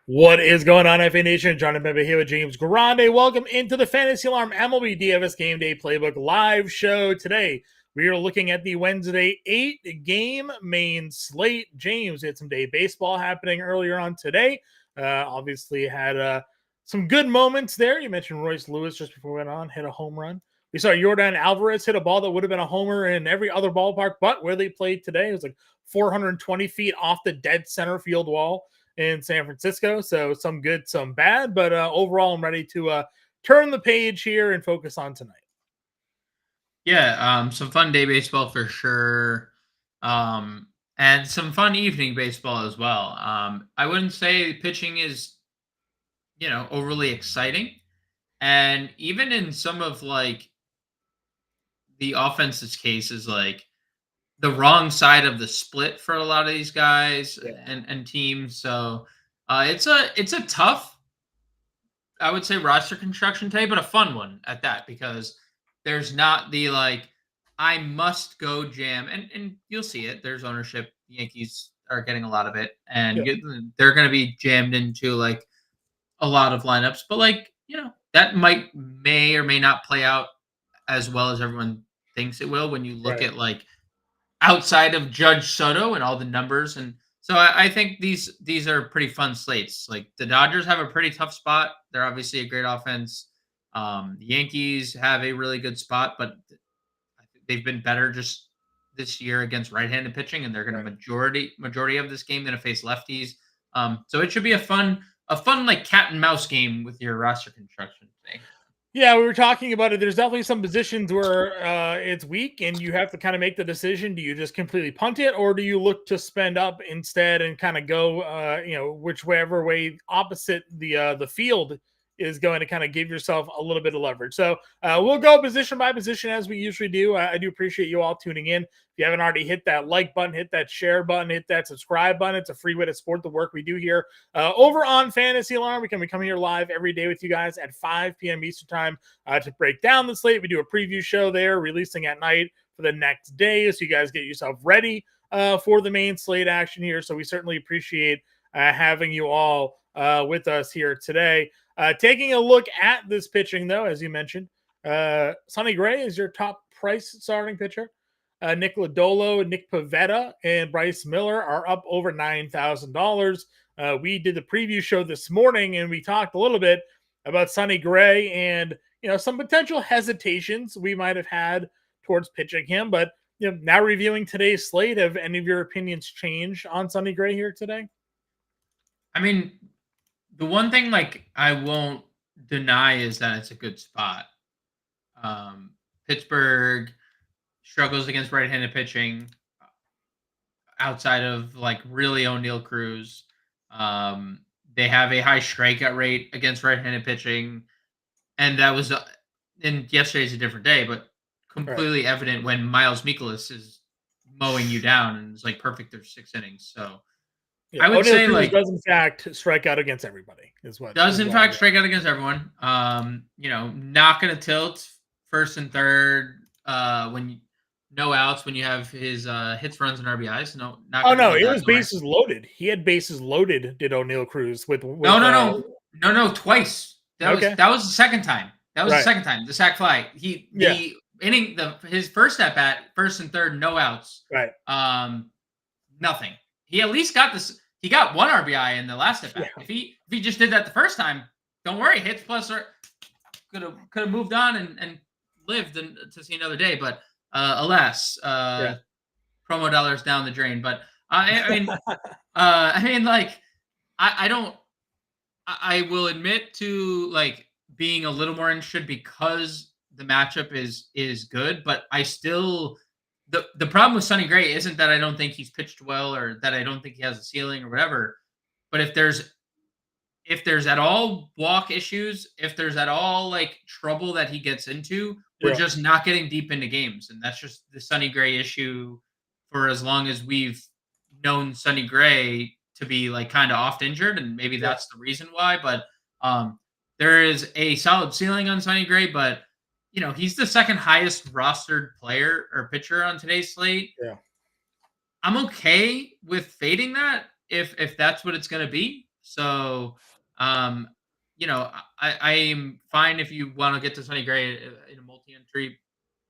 What is going on, FA Nation? John Impemba here with James Grande. Welcome into the Fantasy Alarm MLB DFS Game Day Playbook live show. Today, we are looking at the Wednesday 8-game main slate. James, we had some day baseball happening earlier on today. Obviously, had some good moments there. You mentioned Royce Lewis just before we went on, hit a home run. We saw Yordan Alvarez hit a ball that would have been a homer in every other ballpark, but where they played today, it was like 420 feet off the dead center field wall in San Francisco. So some good, some bad, but overall, I'm ready to turn the page here and focus on tonight. Yeah, some fun day baseball for sure. And some fun evening baseball as well. I wouldn't say pitching is, overly exciting. And even in some of the offense's cases, like the wrong side of the split for a lot of these guys Yeah. and teams. So it's a tough, I would say, roster construction today, but a fun one at that, because there's not the I must go jam, and you'll see it. There's ownership. The Yankees are getting a lot of it, and Yeah. they're going to be jammed into a lot of lineups. But that may or may not play out as well as everyone thinks it will when you look Right. at outside of Judge Soto and all the numbers. And so I think these are pretty fun slates. Like the Dodgers have a pretty tough spot. They're obviously a great offense. The Yankees have a really good spot, but I think they've been better just this year against right-handed pitching, and they're going to Right. majority of this game going to face lefties. So it should be a fun like cat and mouse game with your roster construction today. Yeah, we were talking about it. There's definitely some positions where it's weak, and you have to kind of make the decision. Do you just completely punt it, or do you look to spend up instead and kind of go, whichever way opposite the field is going to kind of give yourself a little bit of leverage. So we'll go position by position as we usually do. I do appreciate you all tuning in. If you haven't already hit that like button, hit that share button, hit that subscribe button. It's a free way to support the work we do here over on Fantasy Alarm. We can be coming here live every day with you guys at 5 p.m. Eastern time to break down the slate. We do a preview show there, releasing at night for the next day, so you guys get yourself ready for the main slate action here. So we certainly appreciate having you all with us here today. Taking a look at this pitching, though, as you mentioned, Sonny Gray is your top price starting pitcher. Nick Lodolo, Nick Pivetta, and Bryce Miller are up over $9,000. We did the preview show this morning, and we talked a little bit about Sonny Gray and some potential hesitations we might have had towards pitching him. But now reviewing today's slate, have any of your opinions changed on Sonny Gray here today? I mean, the one thing I won't deny is that it's a good spot. Pittsburgh struggles against right-handed pitching outside of really O'Neal Cruz. They have a high strikeout rate against right-handed pitching, and that was and yesterday's a different day, but Right. completely evident when Miles Mikolas is mowing you down and it's perfect through 6 innings. So Yeah, I would O'Neal say Cruz does in fact strike out against everybody. Is what does is in what I fact read. strike out against everyone. Not gonna tilt first and third when no outs when you have his hits, runs, and RBIs. No, not Oh gonna no, tilt it that was far. bases loaded. He had bases loaded. Did O'Neal Cruz with No, no, no, no, no, twice. That was okay, that was the second time. That was the right, second time. The sack fly. He yeah, the inning his first at bat, first and third, no outs. right, Nothing. He at least got this. He got one RBI in the last at bat. yeah, If he just did that the first time, don't worry, hits plus could have moved on and lived to see another day. But alas, yeah, promo dollars down the drain. But I mean, I don't. I will admit to being a little more interested because the matchup is good, but I still the problem with Sonny Gray isn't that I don't think he's pitched well or that I don't think he has a ceiling or whatever. But if there's at all walk issues, if there's at all trouble that he gets into, we're yeah, just not getting deep into games. And that's just the Sonny Gray issue for as long as we've known Sonny Gray to be kind of oft injured. And maybe yeah, that's the reason why. But there is a solid ceiling on Sonny Gray, but he's the second highest rostered player or pitcher on today's slate. yeah, I'm okay with fading that if that's what it's going to be. So, I am fine if you want to get to Sonny Gray in a multi-entry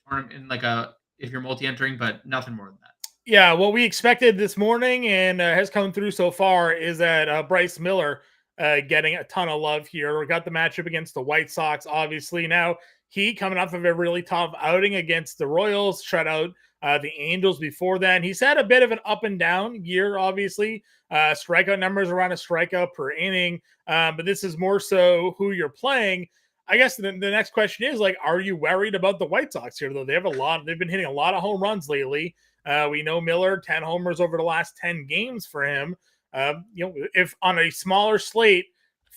tournament, if you're multi-entering, but nothing more than that. Yeah, what we expected this morning and has come through so far is that Bryce Miller getting a ton of love here. We got the matchup against the White Sox, obviously. Now, he coming off of a really tough outing against the Royals, shut out the Angels before then. He's had a bit of an up and down year, obviously. Strikeout numbers around a strikeout per inning, but this is more so who you're playing. I guess the next question is, like, are you worried about the White Sox here, though? They've been hitting a lot of home runs lately. We know Miller, 10 homers over the last 10 games for him. If on a smaller slate,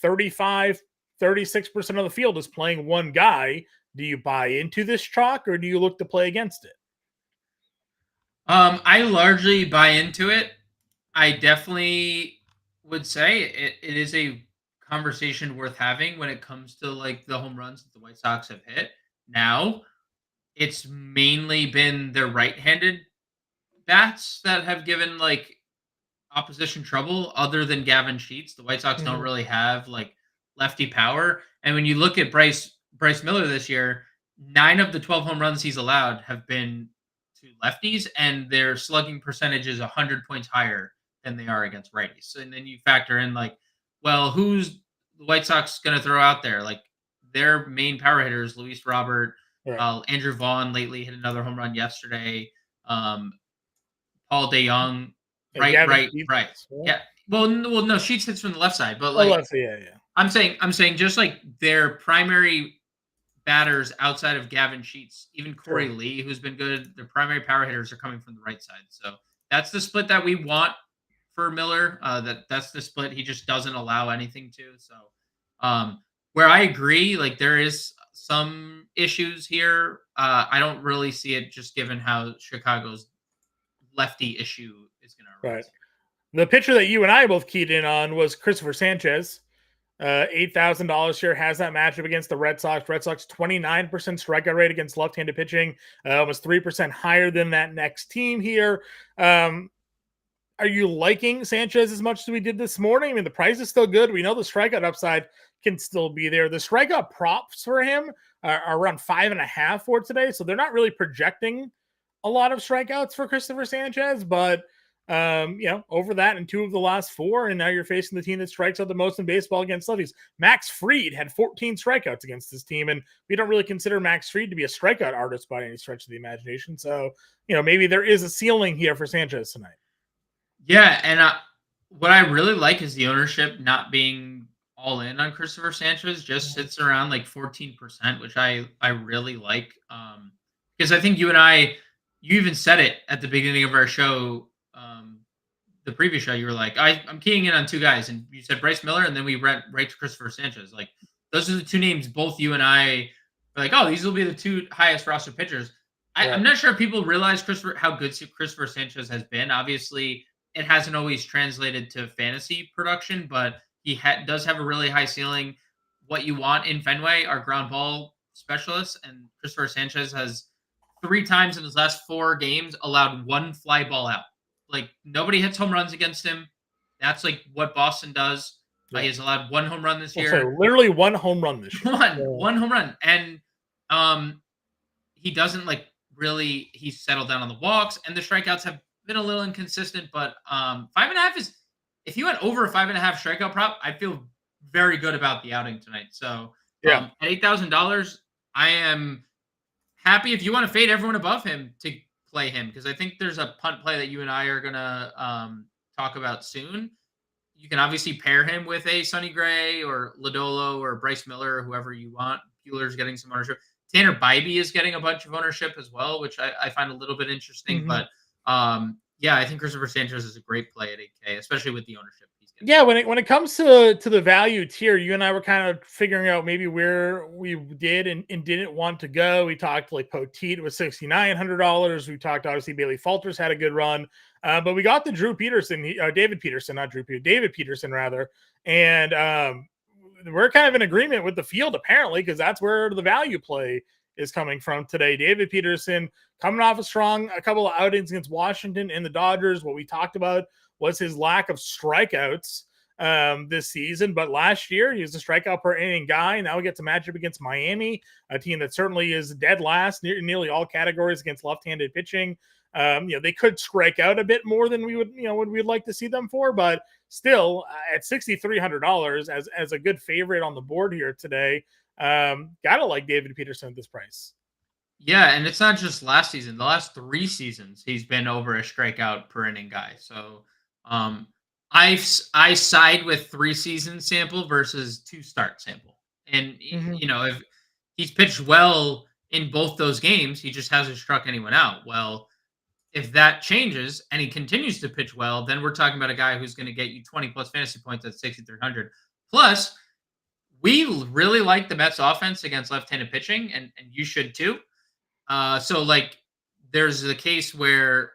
35, 36% of the field is playing one guy, do you buy into this chalk or do you look to play against it? I largely buy into it. I definitely would say it is a conversation worth having when it comes to like the home runs that the White Sox have hit. Now, it's mainly been their right-handed bats that have given like opposition trouble other than Gavin Sheets. The White Sox don't really have like lefty power. And when you look at Bryce Miller this year, 9 of the 12 home runs he's allowed have been to lefties, and their slugging percentage is 100 points higher than they are against righties. So, and then you factor in like, well, who's the White Sox going to throw out there? Like their main power hitters, Luis Robert, Right. Andrew Vaughn lately hit another home run yesterday. Paul DeYoung, Gavin right. Sheets. Yeah. Well, no, Sheets hits from the left side, but Oh, like let's see. Yeah. I'm saying just like their primary batters outside of Gavin Sheets, even Corey Sure. Lee, who's been good, their primary power hitters are coming from the right side. So that's the split that we want for Miller. That's the split he just doesn't allow anything to. So where I agree, like there is some issues here. I don't really see it just given how Chicago's lefty issue is going to Right. arise. The pitcher that you and I both keyed in on was Christopher Sanchez. $8,000 here has that matchup against the Red Sox. Red Sox 29% strikeout rate against left-handed pitching, was 3% higher than that next team here. Are you liking Sanchez as much as we did this morning? I mean, the price is still good. We know the strikeout upside can still be there. The strikeout props for him are around 5.5 for today, so they're not really projecting a lot of strikeouts for Christopher Sanchez, but over that in 2 of the last 4, and now you're facing the team that strikes out the most in baseball against lefties. Max Fried had 14 strikeouts against this team, and we don't really consider Max Fried to be a strikeout artist by any stretch of the imagination. So, maybe there is a ceiling here for Sanchez tonight. Yeah, and what I really like is the ownership not being all in on Christopher Sanchez, just sits around like 14%, which I really like. Because I think you even said it at the beginning of our show, the previous show. You were like, I'm keying in on 2 guys, and you said Bryce Miller, and then we went right to Christopher Sanchez. Like those are the 2 names both you and I were like, oh, these will be the 2 highest roster pitchers. I'm not sure if people realize how good Christopher Sanchez has been. Obviously, it hasn't always translated to fantasy production, but he does have a really high ceiling. What you want in Fenway are ground ball specialists, and Christopher Sanchez has 3 times in his last 4 games allowed 1 fly ball out. Like nobody hits home runs against him. That's like what Boston does. He has allowed 1 home run this year. So literally 1 home run this year. One home run, and he doesn't like really. He's settled down on the walks, and the strikeouts have been a little inconsistent, but 5.5 is, if you went over a 5.5 strikeout prop, I feel very good about the outing tonight. So at $8,000, I am happy. If you want to fade everyone above him to play him, because I think there's a punt play that you and I are gonna talk about soon. You can obviously pair him with a Sonny Gray or Lodolo or Bryce Miller or whoever you want. Bueller's getting some ownership. Tanner Bybee is getting a bunch of ownership as well, which I find a little bit interesting. But I think Christopher Sanchez is a great play at 8K, especially with the ownership he's getting. Yeah, when it comes to the value tier, you and I were kind of figuring out maybe where we did and didn't want to go. We talked like Poteet was $6,900. We talked obviously Bailey Falters had a good run, but we got the David Peterson rather, and we're kind of in agreement with the field apparently because that's where the value play is coming from today. David Peterson coming off a couple of outings against Washington and the Dodgers. What we talked about was his lack of strikeouts this season. But last year, he was a strikeout per inning guy. Now we get to match up against Miami, a team that certainly is dead last nearly all categories against left-handed pitching. They could strike out a bit more than we would, what we'd like to see them for, but still at $6,300 as a good favorite on the board here today. Gotta like David Peterson at this price. Yeah, and it's not just last season. The last 3 seasons, he's been over a strikeout per inning guy. So, I side with 3 season sample versus 2 start sample. And if he's pitched well in both those games, he just hasn't struck anyone out. Well, if that changes and he continues to pitch well, then we're talking about a guy who's going to get you 20 plus fantasy points at 6,300. Plus, we really like the Mets offense against left-handed pitching, and you should too. So there's a case where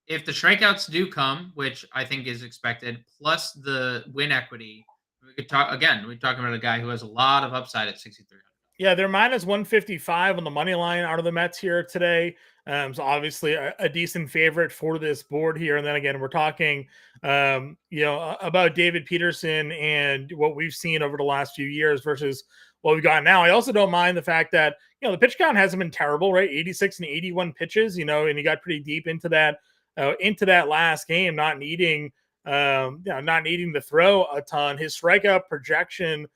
if the strikeouts do come, which I think is expected, plus the win equity, we could talk again. We're talking about a guy who has a lot of upside at 6,300. Yeah, they're minus 155 on the money line out of the Mets here today. So obviously a decent favorite for this board here. And then again, we're talking, about David Peterson and what we've seen over the last few years versus what we've got now. I also don't mind the fact that, the pitch count hasn't been terrible, right? 86 and 81 pitches, and he got pretty deep into that last game, not needing to throw a ton. His strikeout projection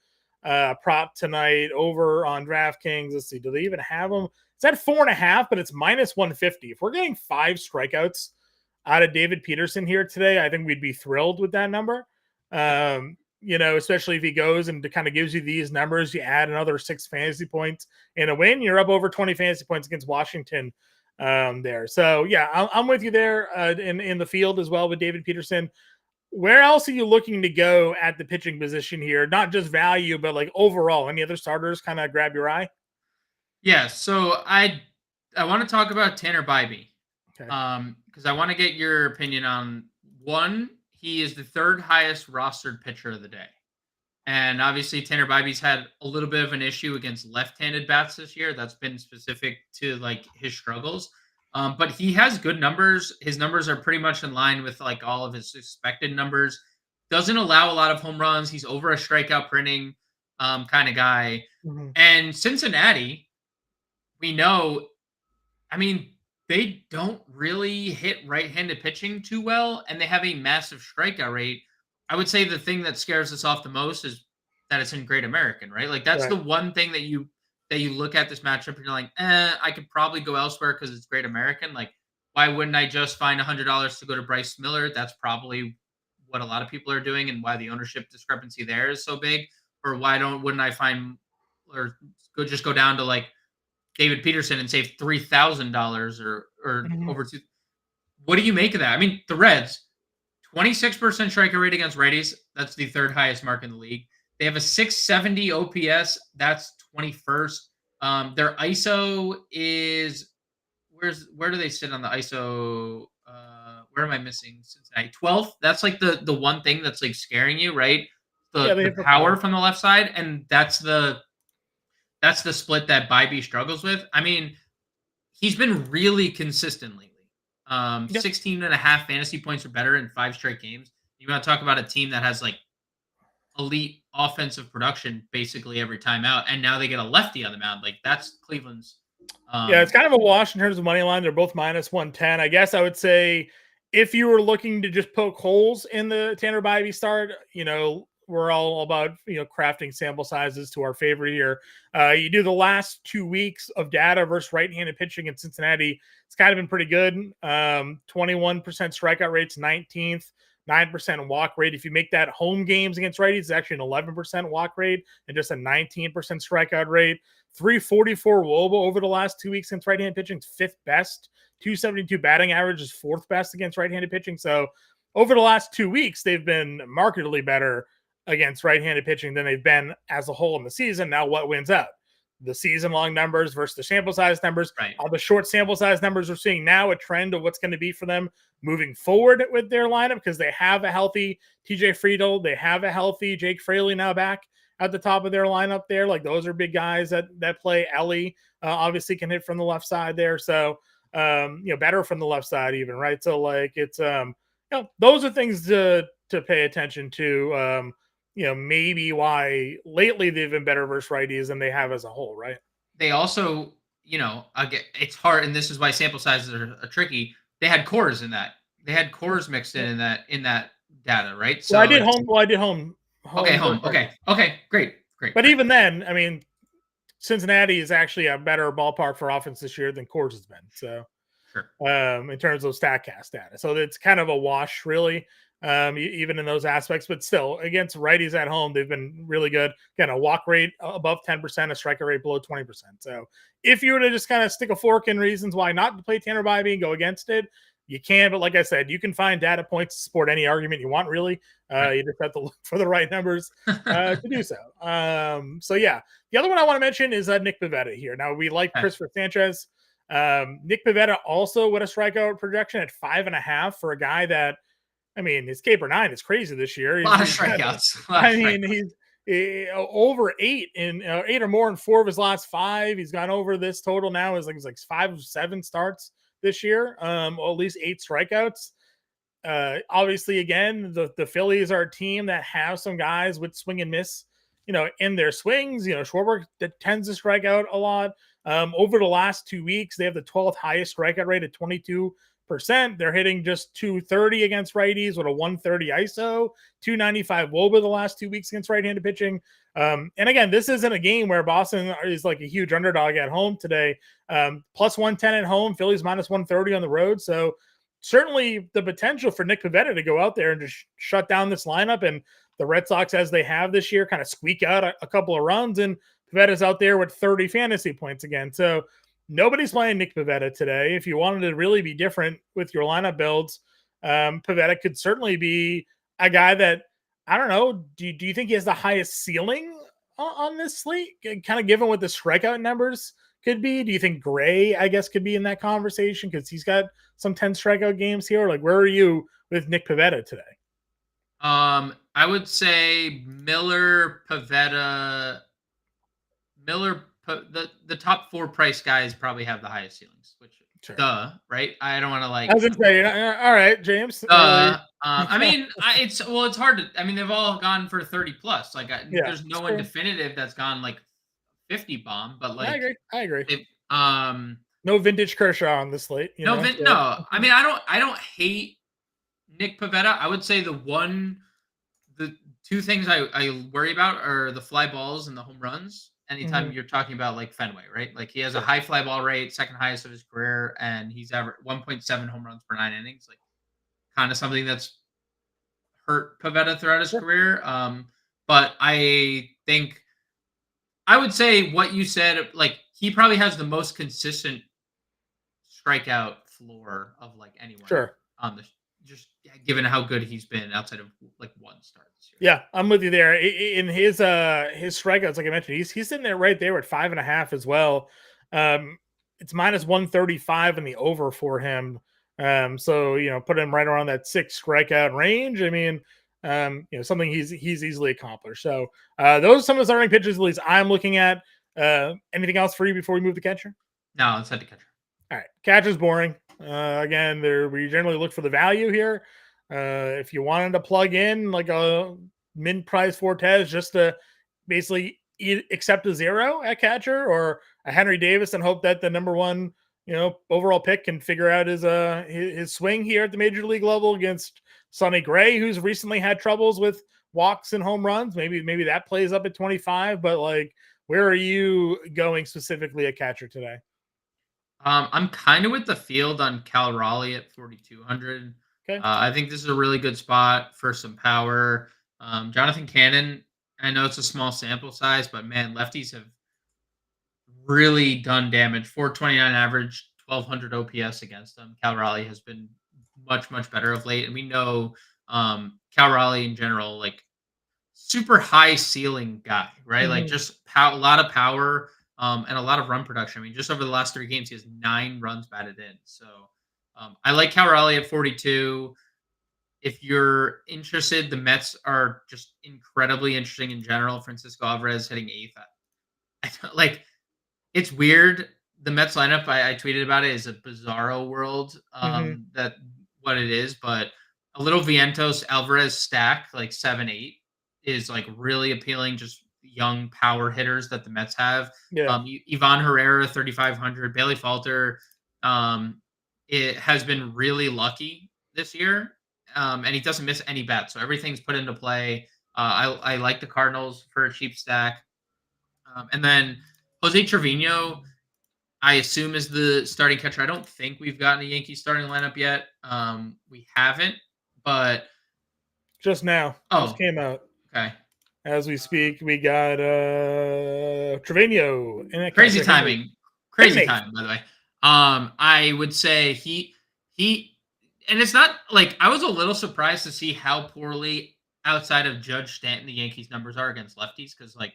prop tonight over on DraftKings. Let's see, do they even have them? It's at 4.5, but it's minus 150. If we're getting 5 strikeouts out of David Peterson here today, I think we'd be thrilled with that number. Especially if he goes and kind of gives you these numbers, you add another 6 fantasy points in a win, you're up over 20 fantasy points against Washington there. So yeah, I'm with you there in the field as well with David Peterson. Where else are you looking to go at the pitching position here? Not just value, but like overall, any other starters kind of grab your eye? Yeah, so I want to talk about Tanner Bybee. Okay. Because I want to get your opinion on one. He is the 3rd highest rostered pitcher of the day. And obviously Tanner Bybee's had a little bit of an issue against left-handed bats this year. That's been specific to his struggles. But he has good numbers. His numbers are pretty much in line with all of his expected numbers. Doesn't allow a lot of home runs. He's over a strikeout per inning kind of guy. Mm-hmm. And Cincinnati, we know, they don't really hit right-handed pitching too well, and they have a massive strikeout rate. I would say the thing that scares us off the most is that it's in Great American, right? That's the one thing that you look at this matchup and you're like, I could probably go elsewhere because it's Great American. Why wouldn't I just find $100 to go to Bryce Miller? That's probably what a lot of people are doing, and why the ownership discrepancy there is so big. Or wouldn't I find or go down to David Peterson and save $3,000 or over two? What do you make of that? The Reds, 26% strikeout rate against righties. That's the 3rd highest mark in the league. They have a 670 OPS. That's 21st. Their ISO is where do they sit on the ISO? Where am I missing? Cincinnati 12th. That's the one thing that's scaring you, right? The power from the left side, and that's the split that Bybee struggles with. He's been really consistent lately. 16 and a half fantasy points or better in 5 straight games. You want to talk about a team that has elite offensive production basically every time out, and now they get a lefty on the mound. That's Cleveland's. It's kind of a wash in terms of money line. They're both minus 110. I guess I would say if you were looking to just poke holes in the Tanner Bybee start, we're all about crafting sample sizes to our favorite here. You do the last 2 weeks of data versus right-handed pitching in Cincinnati. It's kind of been pretty good. 21% strikeout rates, 19th, 9% walk rate. If you make that home games against righties, it's actually an 11% walk rate and just a 19% strikeout rate. 344 WOBA over the last 2 weeks against right-handed pitching, 5th best. 272 batting average is 4th best against right-handed pitching. So over the last 2 weeks, they've been markedly better against right-handed pitching than they've been as a whole in the season. Now, what wins out? The season-long numbers versus the sample size numbers. Right. All the short sample size numbers, we're seeing now a trend of what's going to be for them moving forward with their lineup, because they have a healthy TJ Friedel. They have a healthy Jake Fraley now back at the top of their lineup there. Those are big guys that play. Ellie obviously can hit from the left side there. So, better from the left side even, right? So, it's, those are things to to pay attention to. Maybe why lately they've been better versus righties than they have as a whole, right? They also, again, it's hard, and this is why sample sizes are tricky. They had cores in that. They had cores mixed in that data, right? Well, I So did it's home. Well, I did okay, home home. versus righties. Okay, great, great, But great. even then, I mean, Cincinnati is actually a better ballpark for offense this year than Coors has been. So, Sure. in terms of StatCast data, so it's kind of a wash, really, even in those aspects. But still, against righties at home, they've been really good. Again, a walk rate above 10%, a strikeout rate below 20%. So, if you were to just kind of stick a fork in reasons why not to play Tanner Bybee and go against it, you can. But like I said, you can find data points to support any argument you want. Really, Right. you just have to look for the right numbers to do so. So yeah. The other one I want to mention is Nick Pivetta here. Now, we like Okay. Christopher Sanchez. Nick Pivetta also with a strikeout projection at 5.5 for a guy that, I mean, his K per 9 is crazy this year. A lot of He's got, strikeouts. I mean, he's over 8 in 8 or more in 4 of his last 5. He's gone over this total now is like 5 of 7 starts this year. At least 8 strikeouts. Obviously, again, the Phillies are a team that have some guys with swing and miss, in their swings. Schwarber that tends to strike out a lot. Over the last 2 weeks, they have the 12th highest strikeout rate at 22%. They're hitting just 230 against righties with a 130 ISO, 295 WOBA the last 2 weeks against right-handed pitching. And again, this isn't a game where Boston is like a huge underdog at home today. Plus 110 at home, Phillies minus 130 on the road. So certainly the potential for Nick Pivetta to go out there and just shut down this lineup, and the Red Sox, as they have this year, kind of squeak out a couple of runs, and Pivetta's out there with 30 fantasy points again. So nobody's playing Nick Pivetta today. If you wanted to really be different with your lineup builds, Pivetta could certainly be a guy that, I don't know, do you think he has the highest ceiling on this slate? Kind of given what the strikeout numbers could be. Do you think Gray, I guess, could be in that conversation because he's got some 10 strikeout games here? Like, where are you with Nick Pivetta today? I would say Miller, Pivetta, the top 4 price guys probably have the highest ceilings, which Sure. right? I don't want to I was gonna say, all right, James. I mean, it's hard to. I mean, they've all gone for 30 plus. Like, there's no one definitive that's gone like 50 bomb, but like, I agree. It, no vintage Kershaw on the slate. No. I mean, I don't hate Nick Pivetta. I would say the 2 things I worry about are the fly balls and the home runs. Anytime you're talking about like Fenway, right? Like, he has a high fly ball rate, second highest of his career, and he's averaged 1.7 home runs per 9 innings. Like, kind of something that's hurt Pivetta throughout his career. But I think I would say what you said, like, he probably has the most consistent strikeout floor of like anyone on the just given how good he's been outside of like 1 start this year. Yeah, I'm with you there. In his strikeouts, like I mentioned, he's sitting there right there at 5.5 as well. It's minus 135 in the over for him. So put him right around that 6 strikeout range. I mean, something he's easily accomplished. So those are some of the starting pitchers at least I'm looking at. Anything else for you before we move to catcher? No, let's head to catcher. All right, catcher's boring. Again, we generally look for the value here. If you wanted to plug in like a min price Fortes just to basically accept a 0 at catcher, or a Henry Davis and hope that the number 1 overall pick can figure out his swing here at the major league level against Sonny Gray, who's recently had troubles with walks and home runs. Maybe that plays up at 25. But like, where are you going specifically at catcher today? I'm kind of with the field on Cal Raleigh at 4,200. Okay. I think this is a really good spot for some power. Jonathan Cannon, I know it's a small sample size, but man, lefties have really done damage. 429 average, 1,200 OPS against them. Cal Raleigh has been much, much better of late. And we know Cal Raleigh in general, like, super high ceiling guy, right? Like, just a lot of power. And a lot of run production. I mean, just over the last 3 games, he has 9 runs batted in. So I like Cal Raleigh at 42. If you're interested, the Mets are just incredibly interesting in general. Francisco Alvarez hitting 8th. Like, it's weird. The Mets lineup, I tweeted about it, is a bizarro world. That what it is, but a little Vientos Alvarez stack, like 7-8, is like really appealing. Just young power hitters that the Mets have. Yeah. Ivan Herrera, 3,500. Bailey Falter, it has been really lucky this year, and he doesn't miss any bets, so everything's put into play. I like the Cardinals for a cheap stack, and then Jose Trevino, I assume, is the starting catcher. I don't think we've gotten a Yankees starting lineup yet. We haven't, but just now, just came out. Okay. As we speak, we got Trevino. Crazy timing. Crazy time, by the way. I would say he and it's not like I was a little surprised to see how poorly outside of Judge Stanton the Yankees numbers are against lefties, because like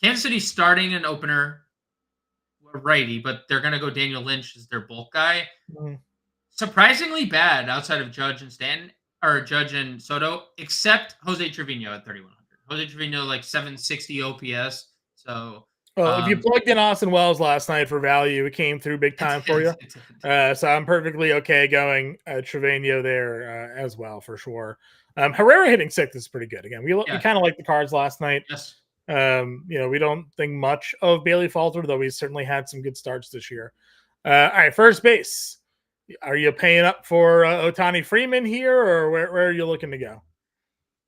Kansas City's starting an opener righty, but they're gonna go Daniel Lynch as their bulk guy. Mm-hmm. Surprisingly bad outside of Judge and Stanton, or Judge and Soto, except Jose Trevino at 3,100. Jose Trevino like 760 OPS. So if you plugged in Austin Wells last night for value, it came through big time for you. So I'm perfectly okay going Trevino there as well, for sure. Herrera hitting sixth is pretty good. Again, we kind of like the Cards last night. Yes. We don't think much of Bailey Falter, though he's certainly had some good starts this year. All right, first base. Are you paying up for Ohtani Freeman here, or where are you looking to go?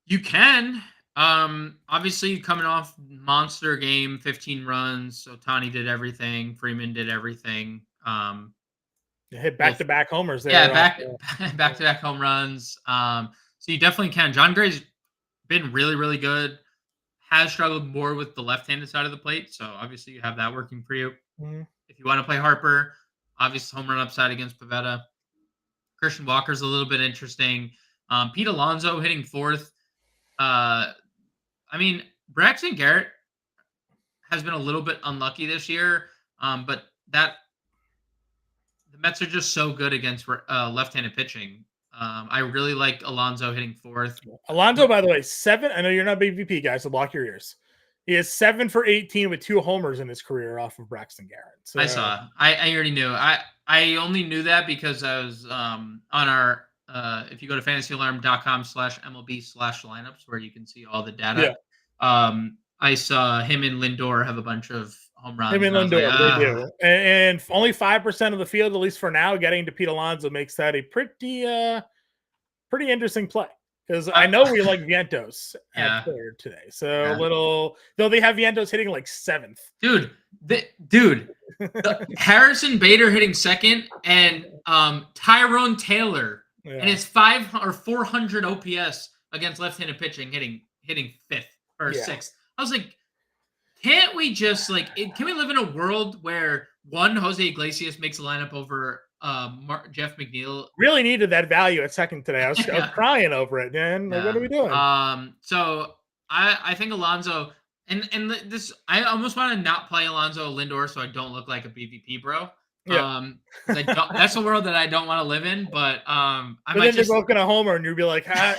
You can. Obviously coming off monster game, 15 runs. Ohtani did everything. Freeman did everything. Hit back-to-back homers there. Yeah, back-to-back home runs. So you definitely can. John Gray's been really, really good. Has struggled more with the left-handed side of the plate, so obviously you have that working for you. Mm-hmm. If you want to play Harper, obviously home run upside against Pivetta. Christian Walker's a little bit interesting. Pete Alonso hitting fourth. Braxton Garrett has been a little bit unlucky this year, but the Mets are just so good against left-handed pitching. I really like Alonso hitting fourth. Alonso, by the way, 7. I know you're not a big VP guy, so block your ears. He is 7 for 18 with 2 homers in his career off of Braxton Garrett. So, I saw. I already knew. I only knew that because I was on our. If you go to fantasyalarm.com/MLB/lineups, where you can see all the data. Yeah. I saw him and Lindor have a bunch of home runs. Him and Lindor, they do. And only 5% of the field, at least for now, getting to Pete Alonso makes that a pretty interesting play. Because I know we like Vientos at third today. So though they have Vientos hitting like 7th. Dude, Harrison Bader hitting second, and Tyrone Taylor and his 400 OPS against left-handed pitching hitting 5th or 6th. I was like, can't we just can we live in a world where Jose Iglesias makes a lineup over Jeff McNeil? Really needed that value at second today. I was crying over it, man. Like, what are we doing? So I think Alonso and this, I almost want to not play Alonso Lindor so I don't look like a BVP bro. Yeah. That's a world that I don't want to live in, but then you're both gonna homer and you'll be like, right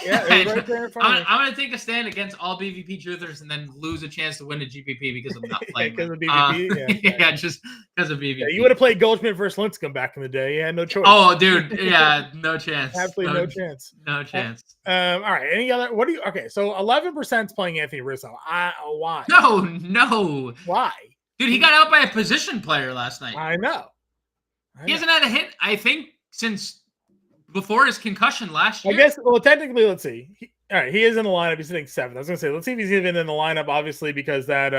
there in front of me. I'm gonna take a stand against all BVP truthers and then lose a chance to win a GPP because I'm not playing. Because of BVP, just because of BVP. Yeah, you would have played Goldschmidt versus Lincecum back in the day. You had no choice. Oh, dude, yeah, no chance. Absolutely no chance. No chance. All right. Any other? Okay, so 11% is playing Anthony Rizzo. Why? No. Why? Dude, he got out by a position player last night. I know. He hasn't had a hit, I think, since before his concussion last year. I guess, well, technically, let's see. All right, he is in the lineup. He's hitting 7th. I was going to say, let's see if he's even in the lineup, obviously, because that,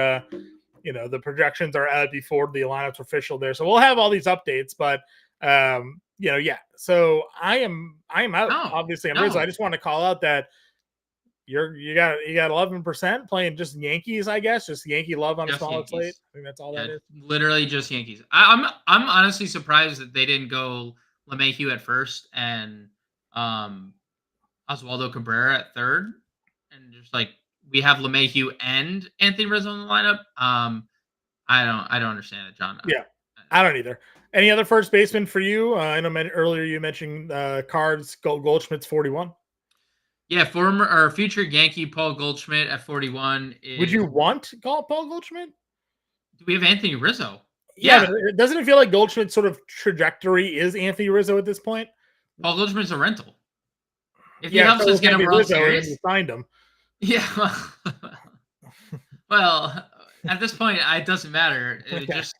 the projections are out before the lineup's official there. So we'll have all these updates, but, So I am out. Obviously, I'm Rizzo. I just want to call out that you got 11% playing just Yankees, I guess, just Yankee love on a smaller slate. I think that's all that is. Literally just Yankees. I'm honestly surprised that they didn't go LeMahieu at first and Oswaldo Cabrera at third, and just we have LeMahieu and Anthony Rizzo in the lineup. I don't understand it, John. Yeah, I don't either. Any other first baseman for you? I know earlier you mentioned Cards Goldschmidt's 41. Yeah, former or future Yankee Paul Goldschmidt at 41. Would you want Paul Goldschmidt? Do we have Anthony Rizzo? Yeah, but doesn't it feel like Goldschmidt's sort of trajectory is Anthony Rizzo at this point? Paul Goldschmidt's a rental. if he helps us get a World Series, you find him. Yeah. Well, at this point, it doesn't matter. It just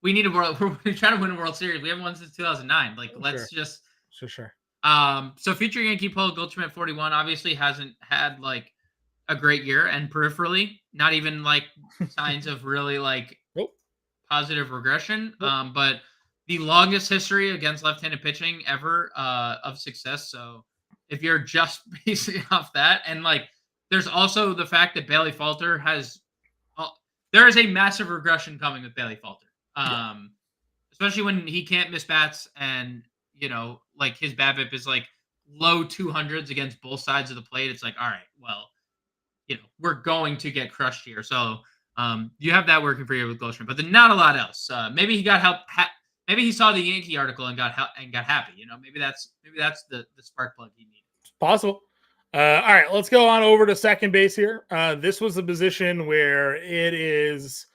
we need a world. We're trying to win a World Series. We haven't won since 2009. Like, let's just sure. So future Yankee Paul Goldschmidt 41 obviously hasn't had like a great year, and peripherally, not even like signs of really like Nope. positive regression. Nope. But the longest history against left-handed pitching ever of success. So if you're just basing off that, and like there's also the fact that Bailey Falter has there is a massive regression coming with Bailey Falter. Especially when he can't miss bats, and like his BABIP is like low 200s against both sides of the plate. It's like, all right, well, we're going to get crushed here. So you have that working for you with Goldschmidt, but then not a lot else. Maybe he got help. Maybe he saw the Yankee article and got help and got happy. Maybe that's the spark plug he needed. Possible. All right, let's go on over to second base here. This was a position where it is.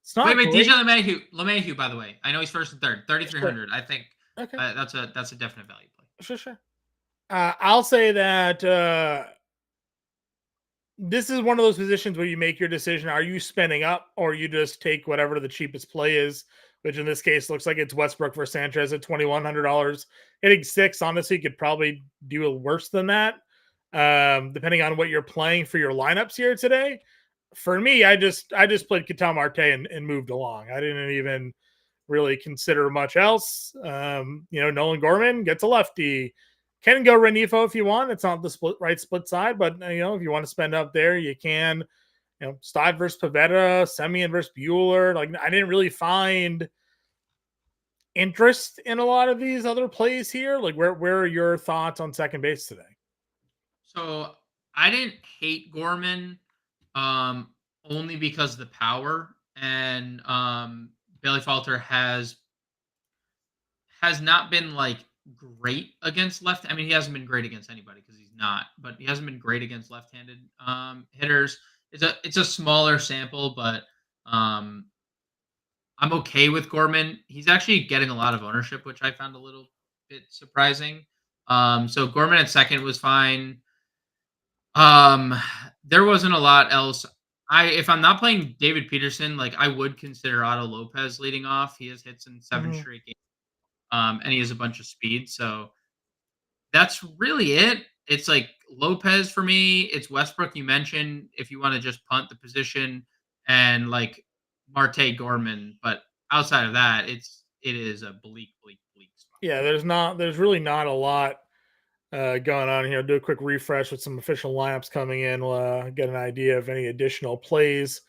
It's not. Wait, DJ LeMahieu, by the way. I know he's first and third, 3,300. I think that's a definite value play. Sure. I'll say that this is one of those positions where you make your decision. Are you spending up, or you just take whatever the cheapest play is, which in this case looks like it's Westbrook versus Sanchez at $2,100. Hitting 6, honestly, you could probably do worse than that, depending on what you're playing for your lineups here today. For me, I just played Ketel Marte and moved along. I didn't even really consider much else. Nolan Gorman gets a lefty. Can go Renifo if you want. It's not the split side, but if you want to spend up there, you can. Stodd versus Pivetta, Semien versus Bueller. Like, I didn't really find interest in a lot of these other plays here. Like, where are your thoughts on second base today? So I didn't hate Gorman, only because of the power, and Bailey Falter has not been like great against left. I mean, he hasn't been great against anybody because he's not, but he hasn't been great against left-handed hitters. It's a smaller sample, but I'm okay with Gorman. He's actually getting a lot of ownership, which I found a little bit surprising. So Gorman at second was fine. There wasn't a lot else. If I'm not playing David Peterson, like I would consider Otto Lopez leading off. He has hits in 7 straight games. And he has a bunch of speed. So that's really it. It's like Lopez for me. It's Westbrook, you mentioned, if you want to just punt the position, and like Marte, Gorman. But outside of that, it is a bleak spot. Yeah, there's really not a lot going on here. I'll do a quick refresh with some official lineups coming in. We'll get an idea of any additional plays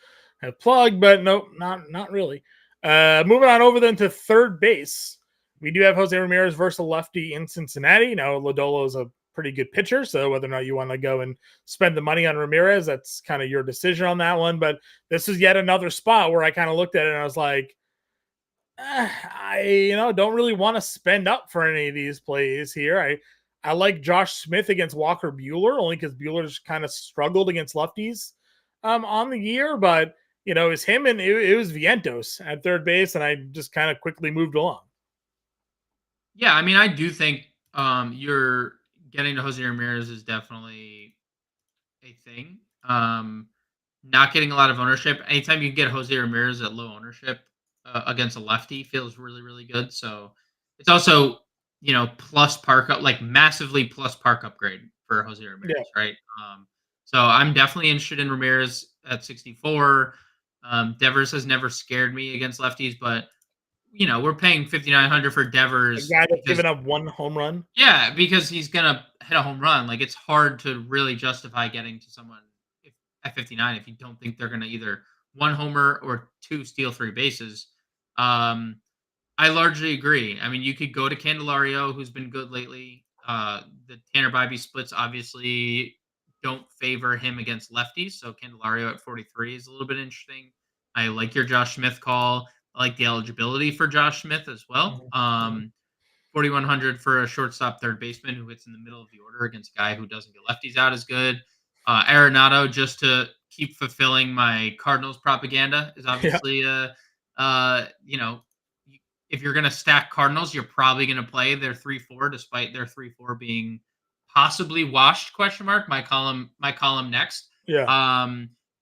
have plugged, but nope, not really. Moving on over then to third base. We do have Jose Ramirez versus a lefty in Cincinnati. Now, Lodolo is a pretty good pitcher, so whether or not you want to go and spend the money on Ramirez, that's kind of your decision on that one. But this is yet another spot where I kind of looked at it and I was like, I don't really want to spend up for any of these plays here. I like Josh Smith against Walker Buehler, only because Buehler's kind of struggled against lefties on the year, but it was him and it was Vientos at third base, and I just kind of quickly moved along. Yeah, I mean, I do think you're getting to Jose Ramirez is definitely a thing. Not getting a lot of ownership. Anytime you get Jose Ramirez at low ownership against a lefty feels really, really good. So it's also, plus park up, like massively plus park upgrade for Jose Ramirez, right? So I'm definitely interested in Ramirez at 64. Devers has never scared me against lefties, but we're paying $5,900 for Devers. The guy that's given up 1 home run. Yeah, because he's gonna hit a home run. Like, it's hard to really justify getting to someone at 59 if you don't think they're gonna either 1 homer or 2 steal 3 bases. I largely agree. I mean, you could go to Candelario, who's been good lately. The Tanner Bibee splits obviously don't favor him against lefties, so Candelario at 43 is a little bit interesting. I like your Josh Smith call. I like the eligibility for Josh Smith as well. 4,100 for a shortstop third baseman who hits in the middle of the order against a guy who doesn't get lefties out is good. Arenado, just to keep fulfilling my Cardinals propaganda, is obviously if you're going to stack Cardinals, you're probably going to play their 3-4, despite their 3-4 being possibly washed ? My column next. Yeah.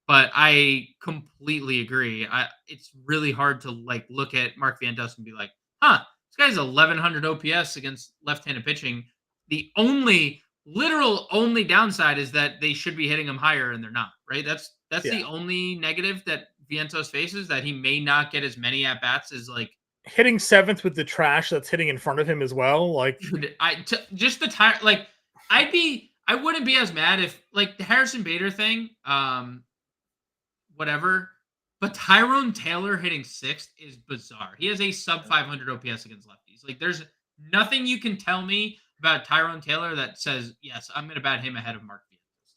But I completely agree. It's really hard to like look at Mark Vientos and be like, huh, this guy's 1100 OPS against left-handed pitching. The literal only downside is that they should be hitting him higher and they're not, right? That's the only negative that Vientos faces, that he may not get as many at bats as like hitting 7th with the trash that's hitting in front of him as well. Like, just the tire. Like, I wouldn't be as mad if like the Harrison Bader thing, whatever. But Tyrone Taylor hitting 6th is bizarre. He has a sub 500 OPS against lefties. Like, there's nothing you can tell me about Tyrone Taylor that says, yes, I'm going to bat him ahead of Mark Vientos.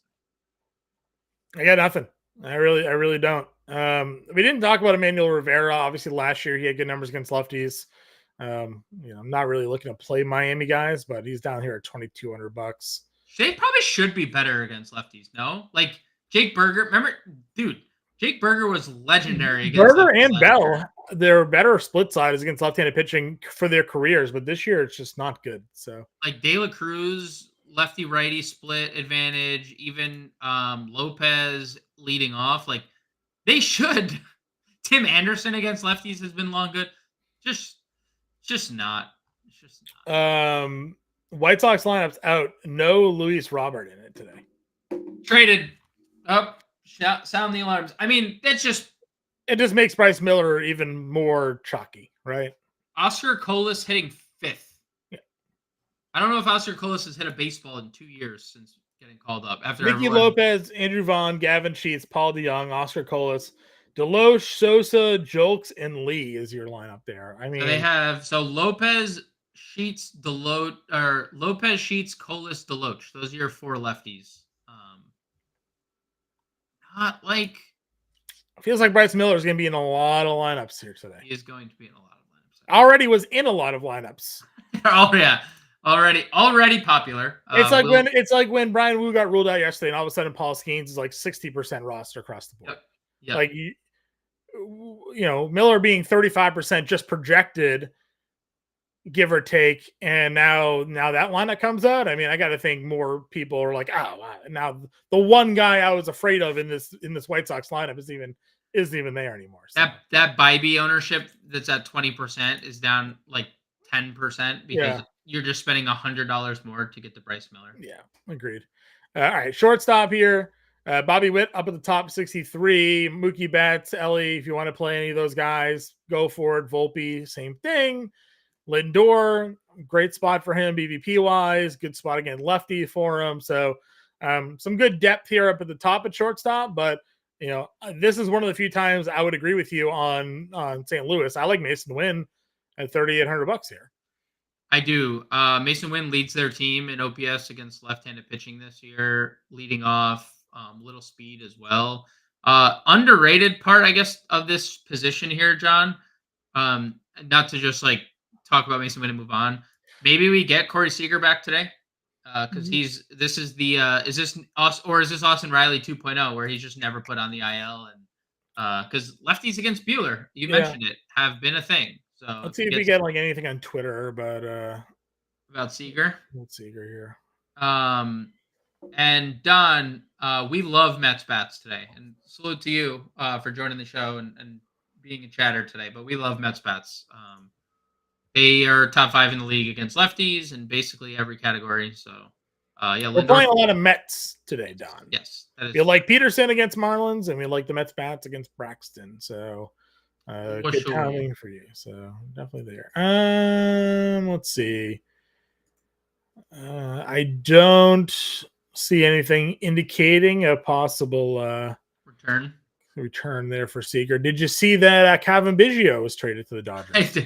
I got nothing. I really don't. We didn't talk about Emmanuel Rivera. Obviously, last year he had good numbers against lefties. I'm not really looking to play Miami guys, but he's down here at $2,200. They probably should be better against lefties. No, like Jake Berger. Remember, dude, Jake Berger was legendary against Berger and Bell. Year. They're better split sides against left-handed pitching for their careers, but this year it's just not good. So like De La Cruz, lefty righty split advantage, even Lopez leading off. Like, they should. Tim Anderson against lefties has been long good. Just not. It's just not. White Sox lineups out. No Luis Robert in it today. Traded. Up. Sound the alarms. I mean, it just makes Bryce Miller even more chalky, right? Oscar Colas hitting 5th. Yeah. I don't know if Oscar Colas has hit a baseball in 2 years since getting called up. After Nicky Lopez, Andrew Vaughn, Gavin Sheets, Paul DeYoung, Oscar Colas, Deloche, Sosa, Jolks, and Lee is your lineup there. I mean, so they have Lopez, Sheets, Deloche, or Lopez, Sheets, Colas, Deloche. Those are your 4 lefties. Not like. Feels like Bryce Miller is going to be in a lot of lineups here today. He is going to be in a lot of lineups. Already was in a lot of lineups. Oh yeah, already popular. It's like when Brian Wu got ruled out yesterday, and all of a sudden Paul Skeens is like 60% roster across the board. Yep. Like Miller being 35% just projected, give or take, and now that lineup comes out. I mean, I got to think more people are like, oh, wow. Now the one guy I was afraid of in this White Sox lineup isn't even there anymore. So. That Bybee ownership that's at 20% is down like 10% because you're just spending $100 more to get the Bryce Miller. Yeah, agreed. All right, shortstop here. Bobby Witt up at the top, 63. Mookie Betts, Ellie, if you want to play any of those guys, go for it. Volpe, same thing. Lindor, great spot for him, BVP wise. Good spot again, lefty for him. So some good depth here up at the top at shortstop. But this is one of the few times I would agree with you on St. Louis. I like Mason Wynn at $3,800 here. I do. Mason Wynn leads their team in OPS against left-handed pitching this year, leading off little speed as well. Underrated part, I guess, of this position here, John. Not to just like talk about Mason Wynn and move on. Maybe we get Corey Seager back today because is this Austin Riley 2.0 where he's just never put on the IL, and because lefties against Buehler, you mentioned it, have been a thing. So let's see if we get like anything on Twitter about Seager. Let's Seager here. And Don, we love Mets bats today, and salute to you for joining the show and being a chatter today. But we love Mets bats. They are top 5 in the league against lefties in basically every category. So, we're playing a lot of Mets today, Don. Yes, you like Peterson against Marlins, and we like the Mets bats against Braxton. So, good timing for you. So, definitely there. Let's see. I don't see anything indicating a possible return there for Seager. Did you see that Kevin Biggio was traded to the Dodgers?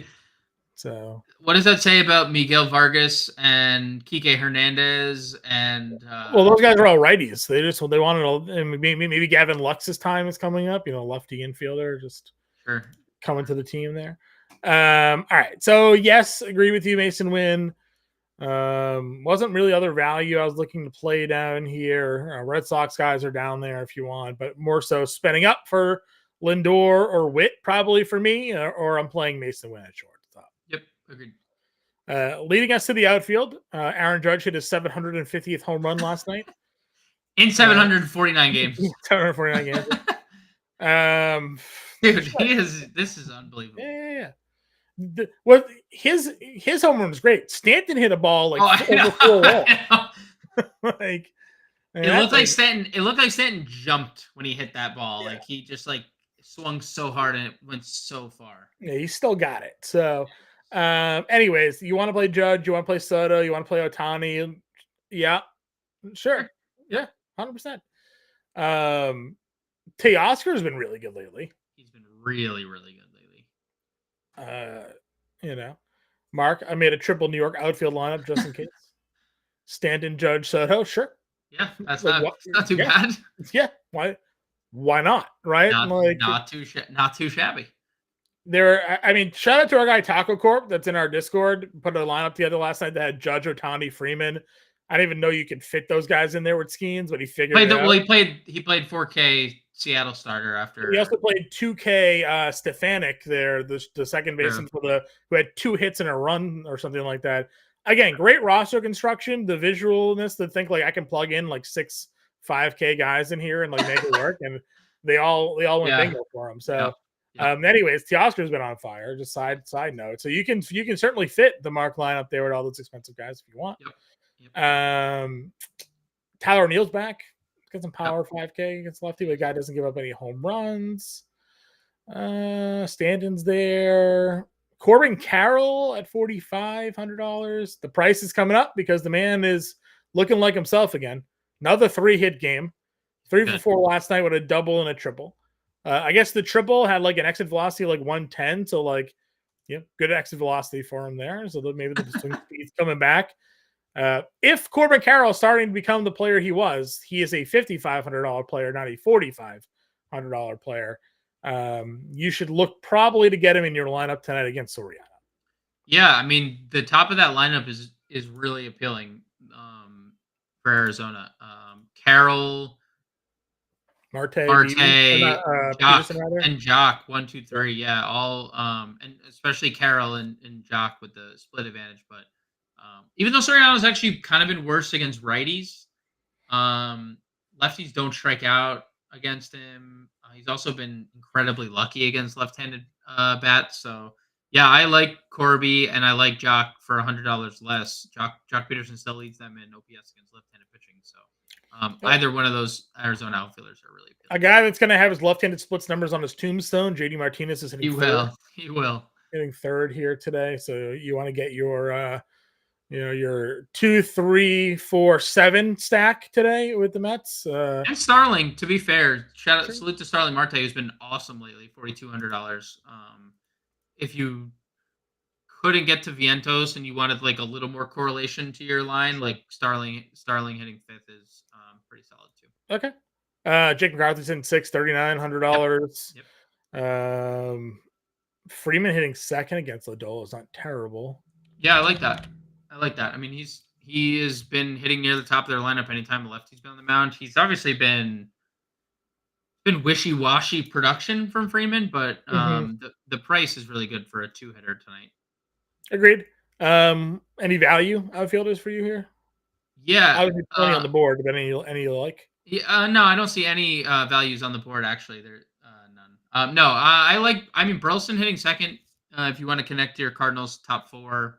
So what does that say about Miguel Vargas and Kike Hernandez and well, those guys are all righties. They wanted to, maybe Gavin Lux's time is coming up, lefty infielder just coming to the team there. All right. So yes, agree with you, Mason Wynn. Wasn't really other value I was looking to play down here. Red Sox guys are down there if you want, but more so spending up for Lindor or Witt probably for me, or I'm playing Mason Wynn at shortstop. Yep, agreed. Leading us to the outfield, Aaron Judge hit his 750th home run last night. In 749 games. 749 games. Dude, this is unbelievable. Yeah. Well, his home run was great. Stanton hit a ball like over 4 walls. Like it looked like Stanton jumped when he hit that ball. Yeah. Like he just like swung so hard and it went so far. Yeah, he still got it. So, anyways, you want to play Judge? You want to play Soto? You want to play Ohtani? Yeah, sure. Yeah, 100%. Teoscar's been really good lately. He's been really, really good lately. Mark, I made a triple New York outfield lineup just in case. Stanton, Judge, Soto, sure. Yeah, that's like, not too bad. Yeah, why not? Right? Not too shabby. Shout out to our guy Taco Corp that's in our Discord. Put a lineup together last night that had Judge, Ohtani, Freeman. I didn't even know you could fit those guys in there with Skeens, but he figured it out. Well, he played 4K Seattle starter after. He also played 2K Stefanik there, the second baseman who had 2 hits in a run or something like that. Again, great roster construction, the visualness to think like I can plug in like 6 5K guys in here and like make it work, and they all went bingo for him. So, anyways, Teoscar's been on fire. Just side note, so you can certainly fit the Mark lineup there with all those expensive guys if you want. Tyler O'Neill's back. Got some power 5K against lefty, but the guy doesn't give up any home runs. Stanton's there. Corbin Carroll at $4,500. The price is coming up because the man is looking like himself again. Another 3-hit game. 3 for 4 last night with a double and a triple. I guess the triple had like an exit velocity like 110. So like, good exit velocity for him there. So maybe the swing speed's coming back. If Corbin Carroll is starting to become the player he is a $5,500 player, not a $4,500 player. You should look probably to get him in your lineup tonight against Soriano. Yeah, I mean the top of that lineup is really appealing for Arizona. Carroll, Marte, Jock, and Jock 1, 2, 3. Yeah, all and especially Carroll and Jock with the split advantage. But even though Soriano's actually kind of been worse against righties, lefties don't strike out against him. He's also been incredibly lucky against left-handed bats. So, yeah, I like Corby and I like Jock for $100 less. Jock Peterson still leads them in OPS against left-handed pitching. So, either one of those Arizona outfielders are really appealing. A guy that's going to have his left-handed splits numbers on his tombstone, JD Martinez, is hitting third. He will. Hitting third here today. So, you want to get your your 2, 3, 4, 7 stack today with the Mets. And Starling, to be fair, salute to Starling Marte, who's been awesome lately, $4,200. If you couldn't get to Vientos and you wanted like a little more correlation to your line, like Starling hitting 5th is pretty solid too. Okay. Jake McCarthy's in 6th, $3,900. Yep. Freeman hitting 2nd against Lodolo is not terrible. Yeah, I like that. I mean, he has been hitting near the top of their lineup anytime the lefty's been on the mound. He's obviously been wishy-washy production from Freeman, but the price is really good for a 2-hitter tonight. Agreed. Any value outfielders for you here? Yeah, obviously plenty on the board. But any you like? Yeah, no, I don't see any values on the board actually. There none. No, I like. I mean, Burleson hitting 2nd. If you want to connect to your Cardinals top 4.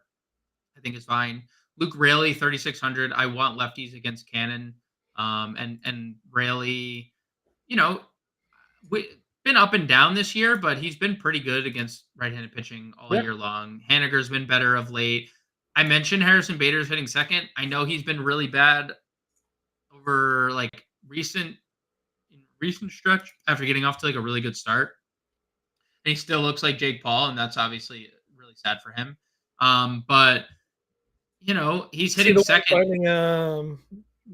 I think is fine. Luke Raley, 3,600. I want lefties against Cannon. And Raley, been up and down this year, but he's been pretty good against right-handed pitching all year long. Haniger's been better of late. I mentioned Harrison Bader's hitting 2nd. I know he's been really bad over like recent stretch after getting off to like a really good start. And he still looks like Jake Paul, and that's obviously really sad for him. But he's hitting 2nd. Fighting,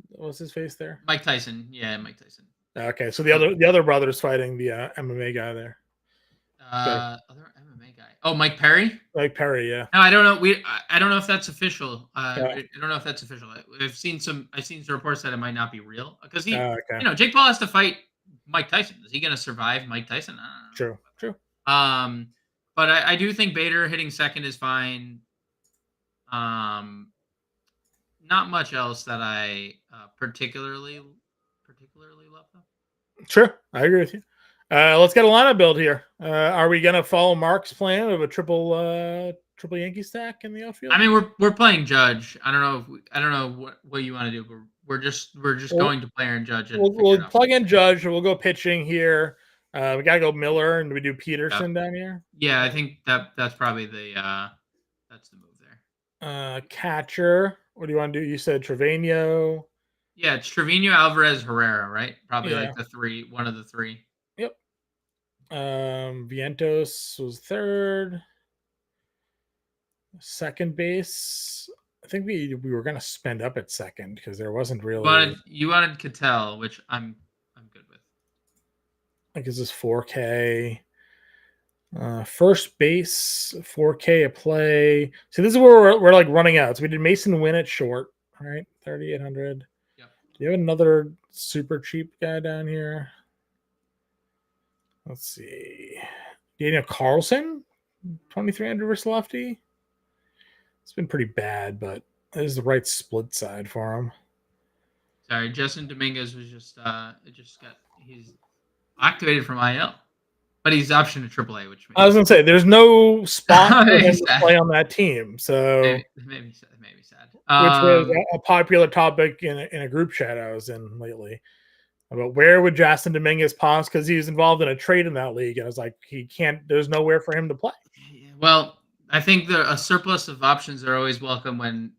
what's his face there? Mike Tyson. Yeah, Mike Tyson. Okay, so the other brother's fighting the MMA guy there. Other MMA guy. Oh, Mike Perry. Mike Perry, yeah. No, I don't know. I don't know if that's official. I don't know if that's official. I've seen some reports that it might not be real because Jake Paul has to fight Mike Tyson. Is he going to survive Mike Tyson? I don't know. True. But I do think Bader hitting 2nd is fine. Not much else that I particularly love though. Sure, I agree with you. Let's get a lineup build here. Are we gonna follow Mark's plan of a triple Yankee stack in the outfield? I mean, we're playing Judge. I don't know I don't know what you want to do, but we're just going to play Aaron Judge and we'll plug in Judge. We'll go pitching here. We gotta go Miller, and we do Peterson down here. Yeah, I think that's probably that's the move there. Catcher. What do you want to do? You said Trevino. Yeah, it's Trevino, Alvarez, Herrera, right? Probably Yeah. like one of the three. Yep. Vientos was third. Second base. I think we were gonna spend up at second because there wasn't really. You wanted Cattell, which I'm good with. Like, is this 4K? First base, 4K a play. So this is where we're like running out. So we did Mason Winn at short. All right, 3,800. Yep. Do you have another super cheap guy down here? Let's see. Daniel Carlson, 2,300 versus lefty. It's been pretty bad, but this is the right split side for him. Sorry, Justin Dominguez was he's activated from IL, but he's optioned to AAA, which I was gonna say there's no spot for him to play on that team, so maybe sad. Which was a popular topic in a group chat I was in lately about where would Justin Dominguez pause because he was involved in a trade in that league, and I was like, he can't. There's nowhere for him to play. Well, I think a surplus of options are always welcome when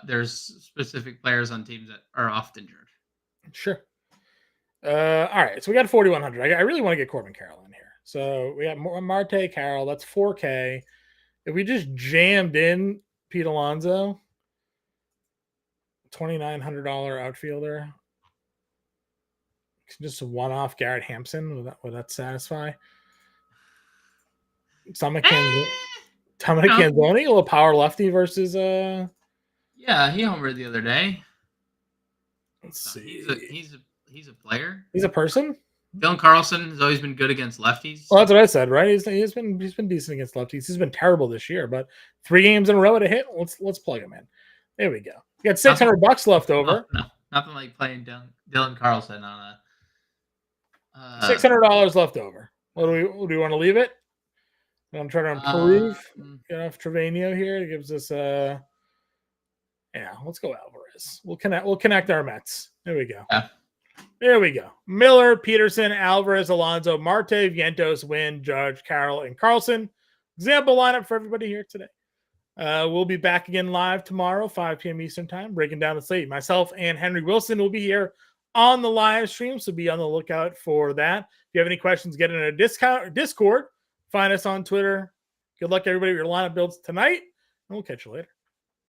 there's specific players on teams that are often injured. Sure. All right, so we got 4,100. I really want to get Corbin Carroll in here. So we got Marte Carroll. That's 4K. If we just jammed in Pete Alonso, $2,900 outfielder, just a one-off Garrett Hampson, would that satisfy? Dominic Canzoni, a little power lefty versus Yeah, he homered the other day. Let's see. He's a player. He's a person. Dylan Carlson has always been good against lefties. Well, that's what I said, right? He's been decent against lefties. He's been terrible this year, but 3 games in a row at a hit. Let's plug him in. There we go. We got $600 left over. No, nothing like playing Dylan Carlson on a $600 left over. Do we want to leave it? I'm trying to improve. Get off Trevino here. It gives us let's go Alvarez. We'll connect our Mets. There we go. Yeah. There we go. Miller, Peterson, Alvarez, Alonso, Marte, Vientos, Wynn, Judge, Carroll, and Carlson. Example lineup for everybody here today. We'll be back again live tomorrow, 5 p.m. Eastern time, breaking down the slate. Myself and Henry Wilson will be here on the live stream, so be on the lookout for that. If you have any questions, get in a Discord. Find us on Twitter. Good luck, everybody, with your lineup builds tonight, and we'll catch you later.